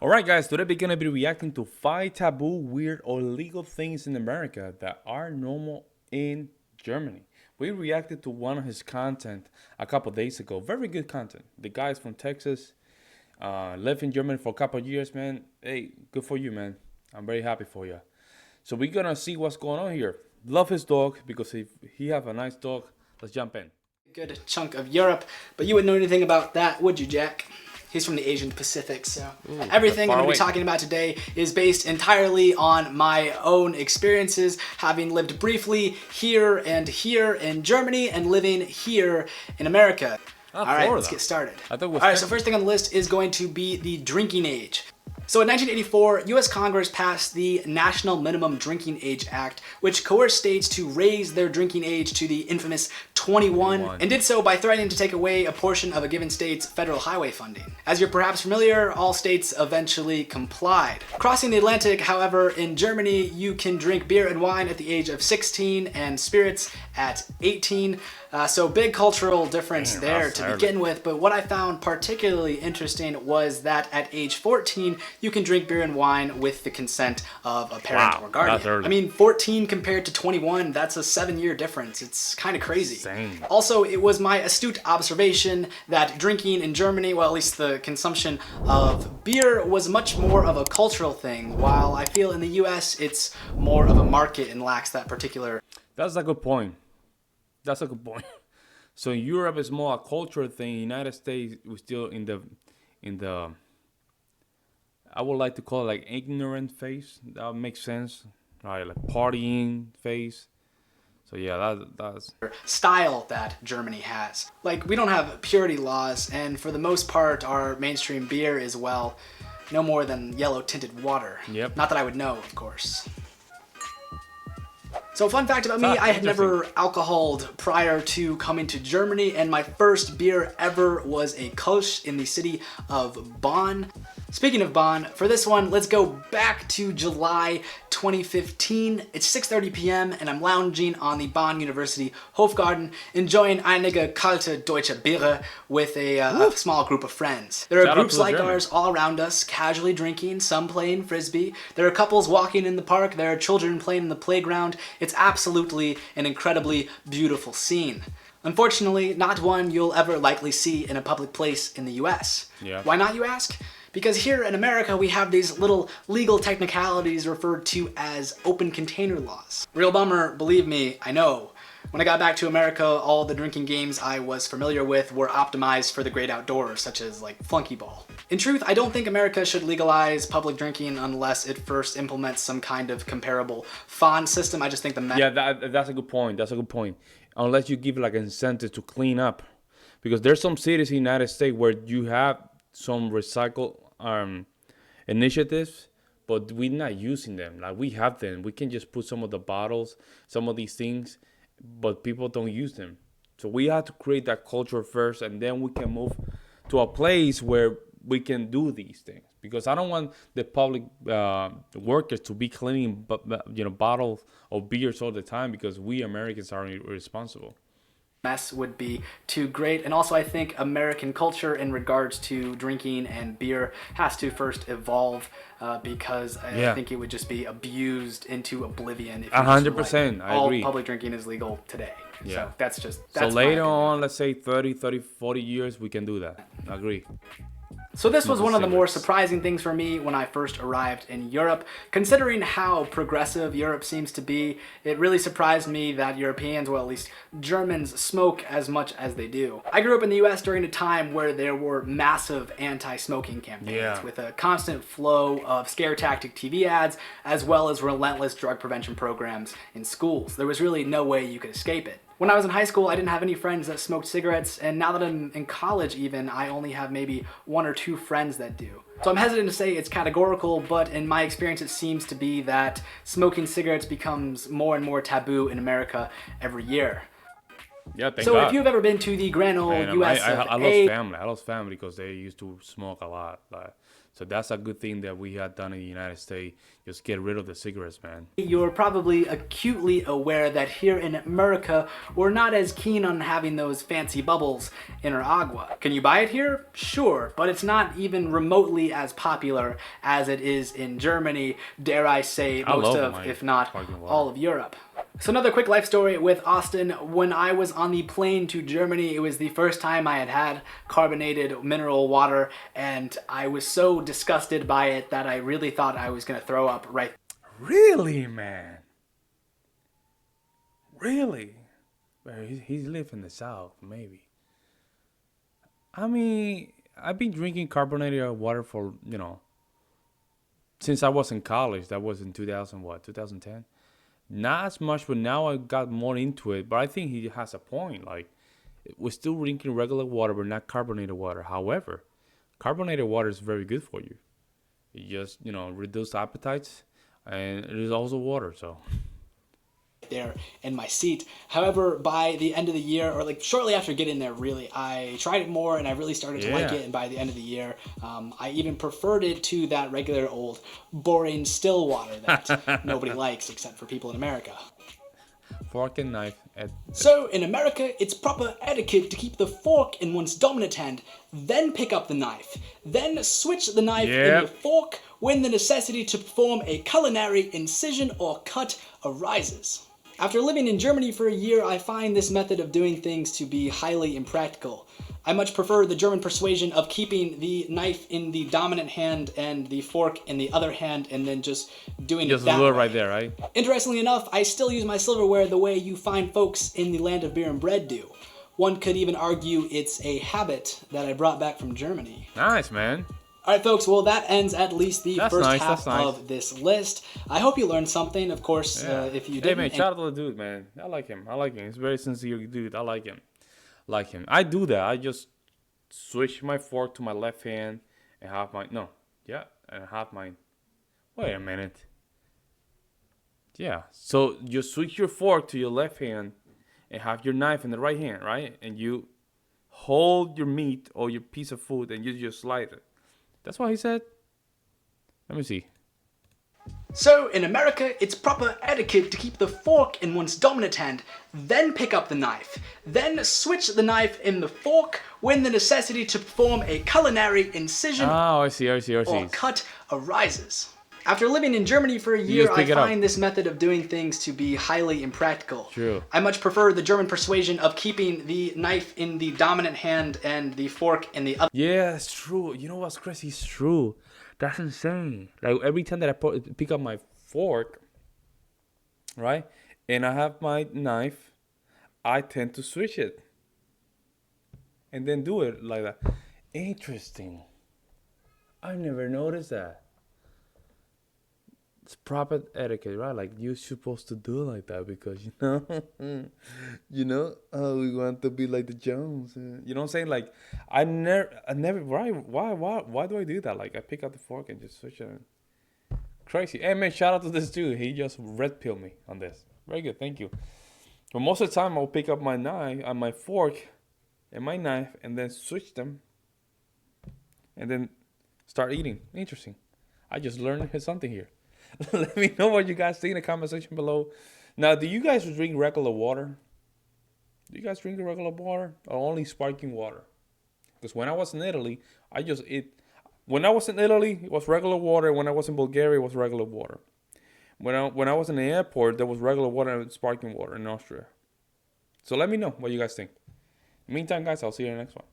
Alright guys, today we're gonna be reacting to 5 taboo, weird, or illegal things in America that are normal in Germany. We reacted to one of his content a couple days ago. Very good content. The guy's from Texas, lived in Germany for a couple years, man. Hey, good for you, man. I'm very happy for you. So we're gonna see what's going on here. Love his dog because if he have a nice dog, let's jump in. Good chunk of Europe, but you wouldn't know anything about that, would you, Jack? He's from the Asian Pacific, so everything I'm going to be talking about today is based entirely on my own experiences, having lived briefly here in Germany and living here in America. All right, let's get started. All right, so first thing on the list is going to be the drinking age. So in 1984, U.S. Congress passed the National Minimum Drinking Age Act, which coerced states to raise their drinking age to the infamous 21, and did so by threatening to take away a portion of a given state's federal highway funding. As you're perhaps familiar, all states eventually complied. Crossing the Atlantic, however, in Germany, you can drink beer and wine at the age of 16 and spirits at 18. So big cultural difference there to begin with, but what I found particularly interesting was that at age 14, you can drink beer and wine with the consent of a parent or guardian. I mean, 14 compared to 21, that's a 7-year difference. It's kind of crazy. Same. Also, it was my astute observation that drinking in Germany, well, at least the consumption of beer, was much more of a cultural thing, while I feel in the US, it's more of a market and lacks that particular... That's a good point. That's a good point. So in Europe, it's more a cultural thing. United States, we're still in the I would like to call it like ignorant phase. That makes sense, right? Like partying phase. So yeah, that's style that Germany has. Like, we don't have purity laws, and for the most part, our mainstream beer is, well, no more than yellow tinted water. Yep. Not that I would know, of course. So fun fact about me, I had never alcoholed prior to coming to Germany, and my first beer ever was a Kolsch in the city of Bonn. Speaking of Bonn, for this one, let's go back to July 2015. It's 6:30 p.m. and I'm lounging on the Bonn University Hofgarten, enjoying einige kalte deutsche Biere with a small group of friends. There are groups like ours all around us, casually drinking, some playing frisbee. There are couples walking in the park. There are children playing in the playground. It's absolutely an incredibly beautiful scene. Unfortunately, not one you'll ever likely see in a public place in the US. Yeah. Why not, you ask? Because here in America, we have these little legal technicalities referred to as open container laws. Real bummer, believe me, I know. When I got back to America, all the drinking games I was familiar with were optimized for the great outdoors, such as like flunkyball. In truth, I don't think America should legalize public drinking unless it first implements some kind of comparable fine system. I just think the... Yeah, that's a good point. That's a good point. Unless you give like an incentive to clean up. Because there's some cities in the United States where you have some recycle initiatives, but we're not using them. Like, we have them. We can just put some of the bottles, some of these things, but people don't use them. So we have to create that culture first, and then we can move to a place where we can do these things. Because I don't want the public workers to be cleaning bottles of beers all the time, because we Americans are irresponsible. Mess would be too great. And also, I think American culture in regards to drinking and beer has to first evolve because I think it would just be abused into oblivion. 100%, I agree. All public drinking is legal today. Yeah. So that's so later on, let's say 30, 40 years, we can do that. I agree. So this was one of the more surprising things for me when I first arrived in Europe. Considering how progressive Europe seems to be, it really surprised me that Europeans, well, at least Germans, smoke as much as they do. I grew up in the US during a time where there were massive anti-smoking campaigns with a constant flow of scare tactic TV ads, as well as relentless drug prevention programs in schools. There was really no way you could escape it. When I was in high school, I didn't have any friends that smoked cigarettes, and now that I'm in college even, I only have maybe 1 or 2 friends that do. So I'm hesitant to say it's categorical, but in my experience it seems to be that smoking cigarettes becomes more and more taboo in America every year. Yeah, thank So if God. you've ever been to the grand old Man, U.S. of I lost A, family. I lost family because they used to smoke a lot. Like, so that's a good thing that we had done in the United States. Just get rid of the cigarettes, man. you're probably acutely aware that here in America, we're not as keen on having those fancy bubbles in our agua. Can you buy it here? Sure, but it's not even remotely as popular as it is in Germany, dare I say, I most love of, my if not sparkling water. all of Europe. So another quick life story with Austin. When I was on the plane to Germany, it was the first time I had had carbonated mineral water, and I was so disgusted by it that I really thought I was going to throw up right. Really, man? Really? Well, he's lived in the South, maybe. I mean, I've been drinking carbonated water for, since I was in college. That was in 2000, what, 2010? Not as much, but now I got more into it. But I think he has a point. Like, we're still drinking regular water, but not carbonated water. However, carbonated water is very good for you. It just, reduce appetites, and it is also water, so. There in my seat. However, by the end of the year, or like shortly after getting there, really, I tried it more and I really started to like Yeah. it. And by the end of the year, I even preferred it to that regular old boring still water that nobody likes except for people in America. Fork and knife. So, in America, it's proper etiquette to keep the fork in one's dominant hand, then pick up the knife, then switch the knife in Yep. the fork when the necessity to perform a culinary incision or cut arises. After living in Germany for a year, I find this method of doing things to be highly impractical. I much prefer the German persuasion of keeping the knife in the dominant hand and the fork in the other hand and then just doing Just it that do it way. right there, right? Interestingly enough, I still use my silverware the way you fine folks in the land of beer and bread do. One could even argue it's a habit that I brought back from Germany. Nice, man. Alright folks, well that ends at least the That's first nice, half that's nice. of this list. I hope you learned something, of course, if you Hey, didn't. man, and- shout out to the dude, man. I like him. He's a very sincere dude. I like him. I do that. I just switch my fork to my left hand and have my and have my. Wait a minute. Yeah. So you switch your fork to your left hand and have your knife in the right hand, right? And you hold your meat or your piece of food and you just slide it. That's what he said. Let me see. So, in America, it's proper etiquette to keep the fork in one's dominant hand, then pick up the knife, then switch the knife in the fork when the necessity to perform a culinary incision Oh, I see. or cut arises. After living in Germany for a year, just I pick it up. find this method of doing things to be highly impractical. True. I much prefer the German persuasion of keeping the knife in the dominant hand and the fork in the other. Yeah, it's true. You know what's crazy? It's true. That's insane. Like every time that I pick up my fork, right, and I have my knife, I tend to switch it and then do it like that. Interesting. I never noticed that. It's proper etiquette, right? Like you're supposed to do like that because we want to be like the Jones. You know what I'm saying? Like I never. Why do I do that? Like I pick up the fork and just switch it. Crazy. Hey man, shout out to this dude. He just red pilled me on this. Very good, thank you. But most of the time, I'll pick up my knife, my fork, and my knife, and then switch them, and then start eating. Interesting. I just learned something here. Let me know what you guys think in the comment section below. Now, do you guys drink regular water? Do you guys drink regular water or only sparkling water? Because when I was in Italy, When I was in Italy, it was regular water. When I was in Bulgaria, it was regular water. When I was in the airport, there was regular water and sparkling water in Austria. So let me know what you guys think. In the meantime, guys, I'll see you in the next one.